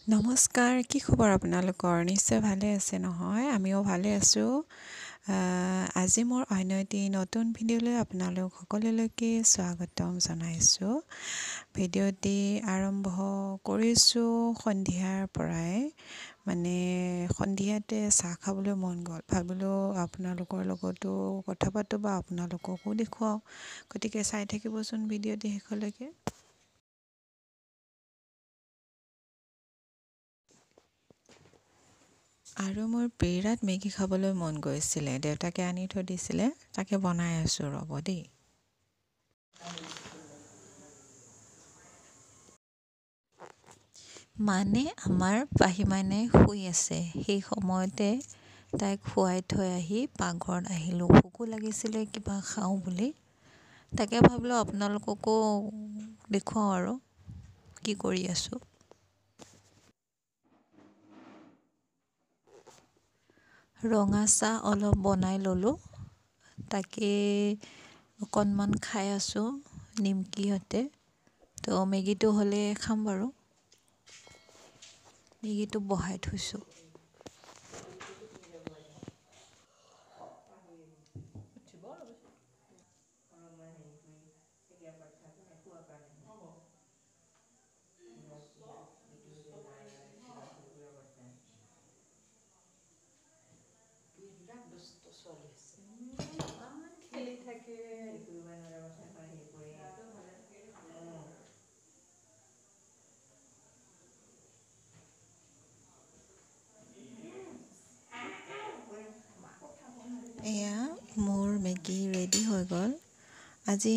নমস্কাৰ, কি খবৰ আপোনালোকৰ? নিশ্চয় ভালে আছে নহয়? আমিও ভালে আছোঁ। আজি মোৰ অন্য এটি নতুন ভিডিঅ'লৈ আপোনালোক সকলোলৈকে স্বাগতম জনাইছোঁ। ভিডিঅ'টি আৰম্ভ কৰিছোঁ সন্ধিয়াৰ পৰাই। সন্ধিয়াতে চাহ খাবলৈ মন গ'ল। ভাবিলোঁ আপোনালোকৰ লগতো কথা পাতোঁ বা আপোনালোককো দেখুৱাওঁ। গতিকে চাই থাকিবচোন ভিডিঅ'টি শেষলৈকে। আৰু মোৰ বিৰাট মেগী খাবলৈ মন গৈছিলে। দেউতাকে আনি থৈ দিছিলে, তাকে বনাই আছোঁ ৰ'ব দেই। আমাৰ পাহিমানে শুই আছে। সেই সময়তে তাইক শুৱাই থৈ আহি পাকঘৰত আহিলোঁ। ভোকো লাগিছিলে কিবা খাওঁ বুলি। তাকে ভাবিলোঁ আপোনালোককো দেখুৱাওঁ আৰু কি কৰি আছোঁ। ৰঙা চাহ অলপ বনাই ল'লোঁ। তাকে অকণমান খাই আছোঁ নিমকিহঁতে। তো মেগীটো হ'লে খাম বাৰু। মেগীটো বহাই থৈছোঁ। খেলি থাকে। এয়া মোৰ মেগী ৰেডি হৈ গ'ল। আজি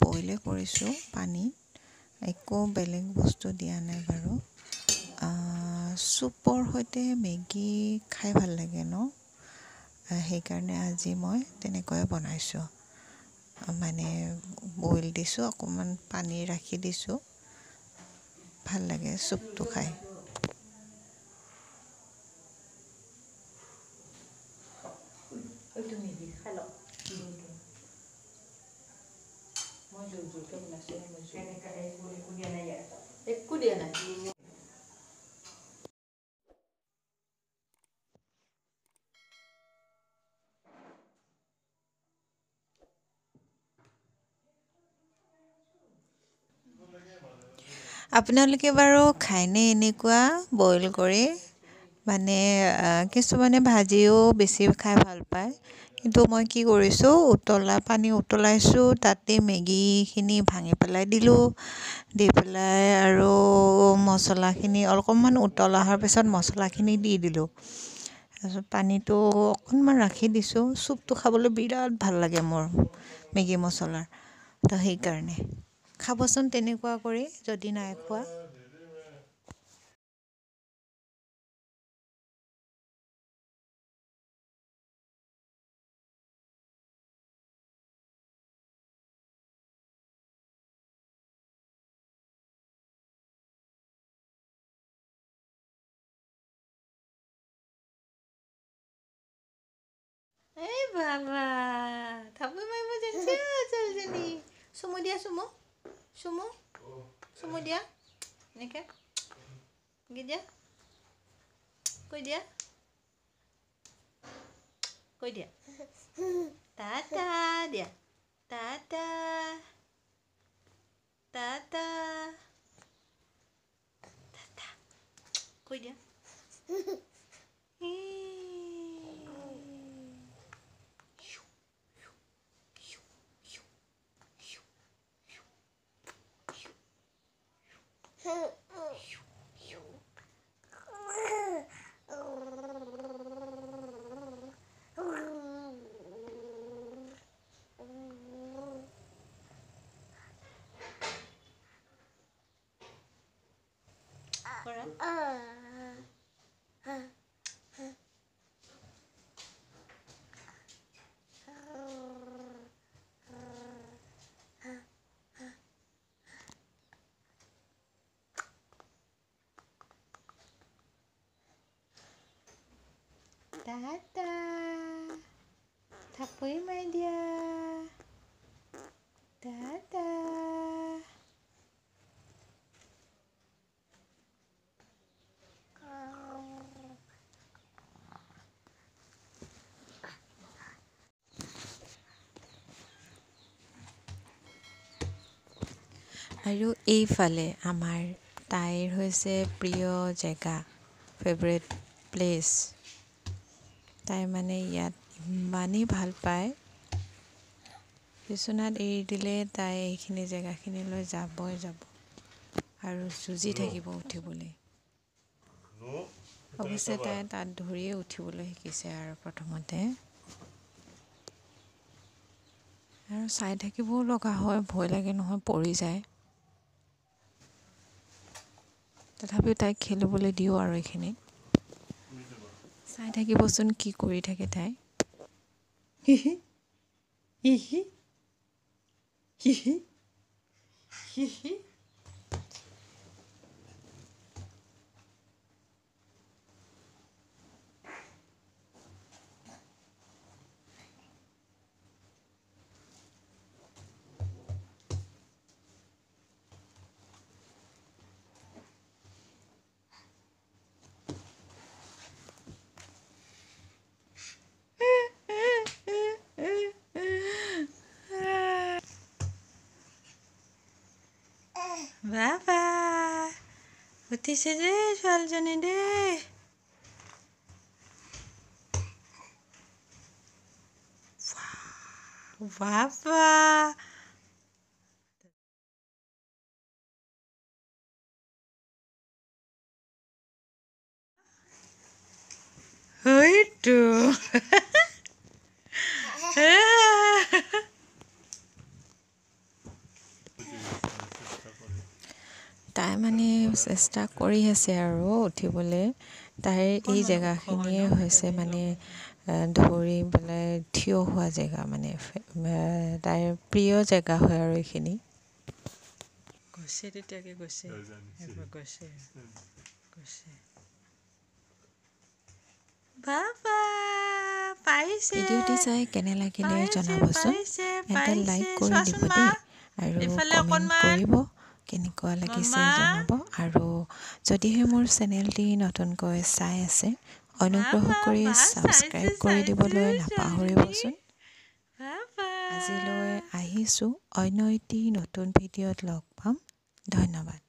বইলে কৰিছোঁ পানীত, একো বেলেগ বস্তু দিয়া নাই বাৰু। চুপৰ সৈতে মেগী খাই ভাল লাগে ন? সেইকাৰণে আজি মই তেনেকৈয়ে বনাইছোঁ। বইল দিছোঁ, অকণমান পানী ৰাখি দিছোঁ। ভাল লাগে চুপটো খাই। একো দিয়া নাই। আপোনালোকে বাৰু খায়নে এনেকুৱা বইল কৰি? কিছুমানে ভাজিও বেছি খাই ভাল পায়। কিন্তু মই কি কৰিছোঁ, পানী উতলাইছোঁ, তাতে মেগীখিনি ভাঙি পেলাই দিলোঁ। দি পেলাই আৰু মছলাখিনি অকণমান উতল অহাৰ পিছত মছলাখিনি দি দিলোঁ। তাৰপিছত পানীটো অকণমান ৰাখি দিছোঁ। চুপটো খাবলৈ বিৰাট ভাল লাগে মোৰ মেগী মছলাৰ। তো সেইকাৰণে খাবচোন তেনেকুৱা কৰি যদি নাই খোৱা। এই বাবা, থাপৈ মাৰিব জানিছে ছোৱালীজনী। চুমু দিয়া, চুমু চুমু চুমু দিয়া। এনেকৈ দিয়া, কৈ দিয়া, কৈ দিয়া। টাটা দিয়া, টাটা টাটা টাটা, কৈ দিয়া। টাটা, থাপৈ মাৰি দিয়া। টাটা। আৰু এইফালে আমাৰ তাইৰ হৈছে প্ৰিয় জেগা, ফেভৰেট প্লেচ। তাই মানে ইয়াত ইমানেই ভাল পায়, বিচনাত এৰি দিলে তাই এইখিনি জেগাখিনিলৈ যাবই যাব আৰু যুঁজি থাকিব উঠিবলৈ। অৱশ্যে তাই তাত ধৰিয়ে উঠিবলৈ শিকিছে আৰু প্ৰথমতে। আৰু চাই থাকিবও লগা হয়, ভয় লাগে নহয় পৰি যায়। তথাপিও তাইক খেলিবলৈ দিওঁ আৰু এইখিনিত। চাই থাকিবচোন কি কৰি থাকে তাই। হিহি হিহি হিহি হিহি। বাবা উঠিছে দেই ছোৱালীজনী দেই। বাবা হয়তো তাই মানে চেষ্টা কৰি আছে আৰু উঠিবলৈ। তাইৰ এই জেগাখিনিয়ে হৈছে মানে ধৰি পেলাই থিয় হোৱা জেগা, মানে তাইৰ প্ৰিয় জেগা হয় আৰু এইখিনি। গৈছে তেতিয়াকে গৈছে গৈছে গৈছে। বাবা পাৰিছে। ভিডিঅ'টি চাই কেনে লাগিলে জনাবচোন। এটা লাইক কৰি দিব দেই আৰু কমেণ্ট কৰিব কেনেকুৱা লাগিছে জনাব। আৰু যদিহে মোৰ চেনেলটি নতুনকৈ চাই আছে, অনুগ্ৰহ কৰি ছাবস্ক্ৰাইব কৰি দিবলৈ নাপাহৰিবচোন। আজিলৈ আহিছোঁ, অন্য এটি নতুন ভিডিঅ'ত লগ পাম। ধন্যবাদ।